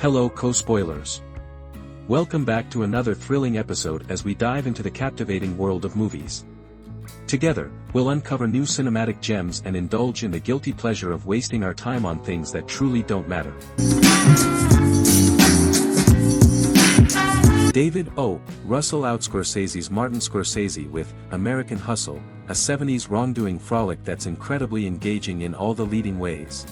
Hello co-spoilers. Welcome back to another thrilling episode as we dive into the captivating world of movies. Together, we'll uncover new cinematic gems and indulge in the guilty pleasure of wasting our time on things that truly don't matter. David O. Russell out Scorsese's Martin Scorsese with American Hustle, a 70s wrongdoing frolic that's incredibly engaging in all the leading ways.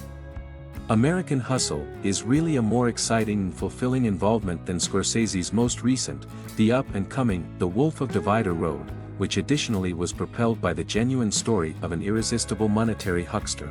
American Hustle is really a more exciting and fulfilling involvement than Scorsese's most recent, the up-and-coming The Wolf of Divider Road, which additionally was propelled by the genuine story of an irresistible monetary huckster.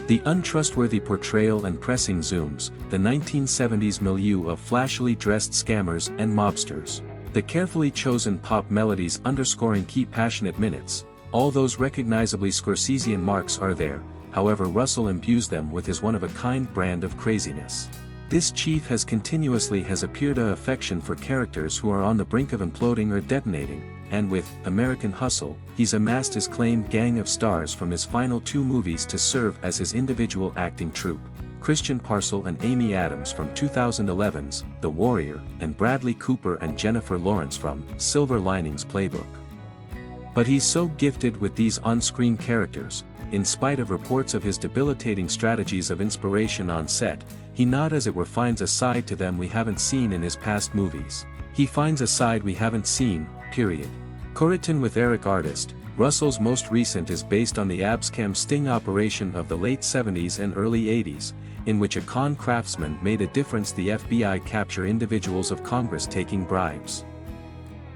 The untrustworthy portrayal and pressing zooms, the 1970s milieu of flashily dressed scammers and mobsters, the carefully chosen pop melodies underscoring key passionate minutes, all those recognizably Scorsesian marks are there. However, Russell imbues them with his one-of-a-kind brand of craziness. This chief has appeared a affection for characters who are on the brink of imploding or detonating, and with American Hustle, he's amassed his claimed gang of stars from his final two movies to serve as his individual acting troupe, Christian Parcell and Amy Adams from 2011's The Warrior, and Bradley Cooper and Jennifer Lawrence from Silver Linings Playbook. But he's so gifted with these on-screen characters, in spite of reports of his debilitating strategies of inspiration on set, he not as it were finds a side to them we haven't seen in his past movies. He finds a side we haven't seen, period. Corrigan with Eric Artist, Russell's most recent is based on the Abscam sting operation of the late 70s and early 80s, in which a con craftsman made a difference. The FBI capture individuals of Congress taking bribes.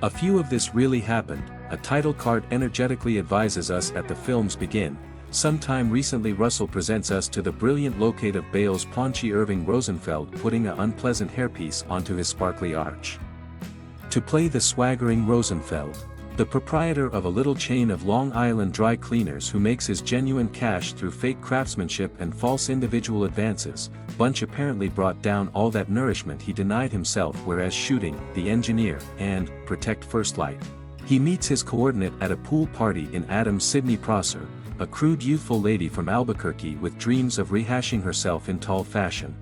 A few of this really happened, a title card energetically advises us at the film's begin. Sometime recently Russell presents us to the brilliant locate of Bale's paunchy Irving Rosenfeld putting an unpleasant hairpiece onto his sparkly arch. To play the swaggering Rosenfeld, the proprietor of a little chain of Long Island dry cleaners who makes his genuine cash through fake craftsmanship and false individual advances, Bunch apparently brought down all that nourishment he denied himself, whereas shooting, The Engineer, and Protect First Light. He meets his coordinate at a pool party in Adam's Sidney Prosser, a crude youthful lady from Albuquerque with dreams of rehashing herself in tall fashion.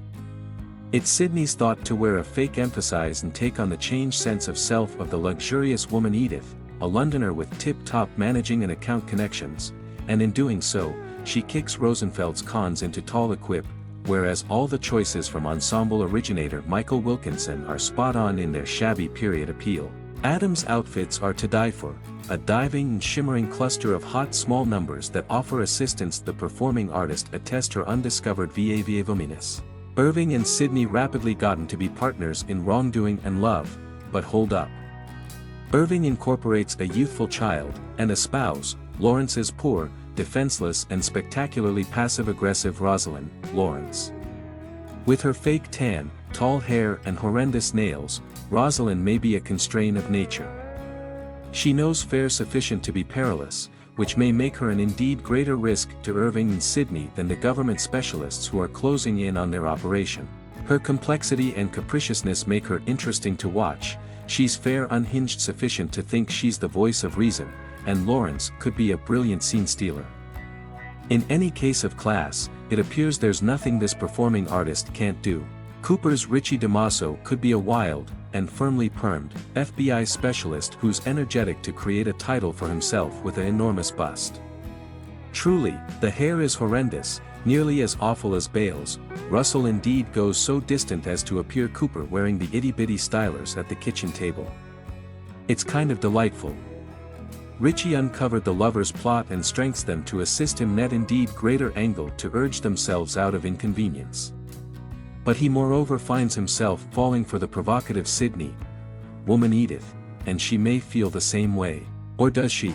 It's Sidney's thought to wear a fake emphasize and take on the changed sense of self of the luxurious woman Edith, a Londoner with tip-top managing and account connections, and in doing so, she kicks Rosenfeld's cons into tall equip, whereas all the choices from ensemble originator Michael Wilkinson are spot-on in their shabby period appeal. Adam's outfits are to die for, a diving and shimmering cluster of hot small numbers that offer assistance. The performing artist attests her undiscovered va vominis. Irving and Sidney rapidly gotten to be partners in wrongdoing and love, but hold up. Irving incorporates a youthful child, and espouse, Lawrence's poor, defenseless and spectacularly passive-aggressive Rosalind, Lawrence. With her fake tan, tall hair and horrendous nails, Rosalind may be a constraint of nature. She knows fair sufficient to be perilous, which may make her an indeed greater risk to Irving and Sidney than the government specialists who are closing in on their operation. Her complexity and capriciousness make her interesting to watch. She's fair unhinged sufficient to think she's the voice of reason, and Lawrence could be a brilliant scene stealer. In any case of class, it appears there's nothing this performing artist can't do. Cooper's Richie DeMasso could be a wild, and firmly permed, FBI specialist who's energetic to create a title for himself with an enormous bust. Truly, the hair is horrendous, nearly as awful as Bale's. Russell indeed goes so distant as to appear Cooper wearing the itty-bitty stylers at the kitchen table. It's kind of delightful. Richie uncovered the lover's plot and strengthens them to assist him net indeed greater angle to urge themselves out of inconvenience. But he moreover finds himself falling for the provocative Sidney, woman Edith, and she may feel the same way. Or does she?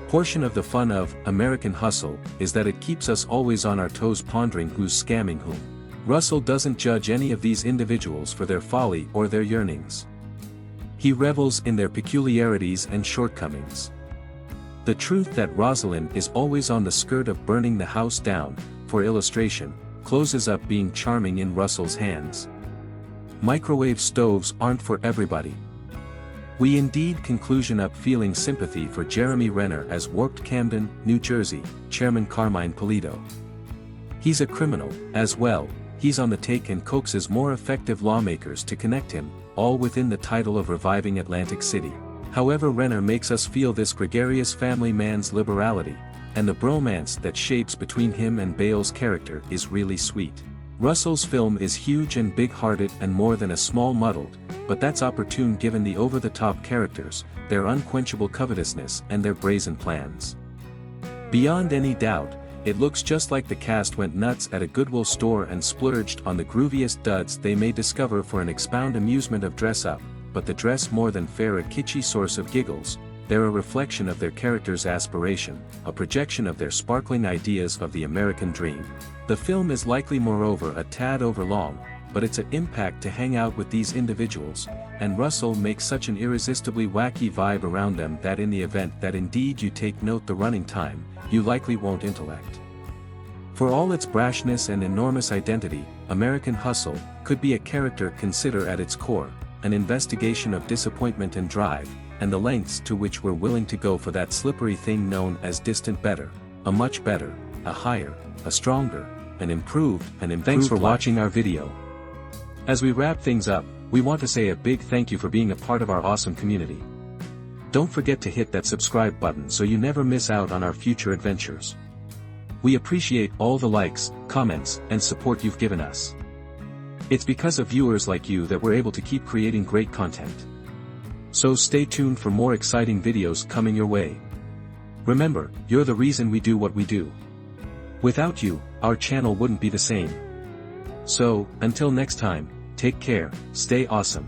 Portion of the fun of American Hustle is that it keeps us always on our toes pondering who's scamming whom. Russell doesn't judge any of these individuals for their folly or their yearnings. He revels in their peculiarities and shortcomings. The truth that Rosalind is always on the skirt of burning the house down, for illustration, closes up being charming in Russell's hands. Microwave stoves aren't for everybody. We indeed conclusion up feeling sympathy for Jeremy Renner as warped Camden, New Jersey, Chairman Carmine Polito. He's a criminal, as well, he's on the take and coaxes more effective lawmakers to connect him, all within the title of reviving Atlantic City. However, Renner makes us feel this gregarious family man's liberality, and the bromance that shapes between him and Bale's character is really sweet. Russell's film is huge and big-hearted and more than a small muddled, but that's opportune given the over-the-top characters, their unquenchable covetousness and their brazen plans. Beyond any doubt, it looks just like the cast went nuts at a Goodwill store and splurged on the grooviest duds they may discover for an expound amusement of dress-up, but the dress more than fair a kitschy source of giggles. They're a reflection of their characters' aspiration, a projection of their sparkling ideas of the American dream. The film is likely moreover a tad overlong, but it's an impact to hang out with these individuals, and Russell makes such an irresistibly wacky vibe around them that in the event that indeed you take note the running time, you likely won't intellect. For all its brashness and enormous identity, American Hustle could be a character consider at its core, an investigation of disappointment and drive, and the lengths to which we're willing to go for that slippery thing known as distant better, a much better, a higher, a stronger, an improved Thanks for watching our video. As we wrap things up, we want to say a big thank you for being a part of our awesome community. Don't forget to hit that subscribe button so you never miss out on our future adventures. We appreciate all the likes, comments, and support you've given us. It's because of viewers like you that we're able to keep creating great content. So stay tuned for more exciting videos coming your way. Remember, you're the reason we do what we do. Without you, our channel wouldn't be the same. So, until next time, take care, stay awesome,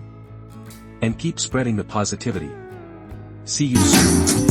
and keep spreading the positivity. See you soon.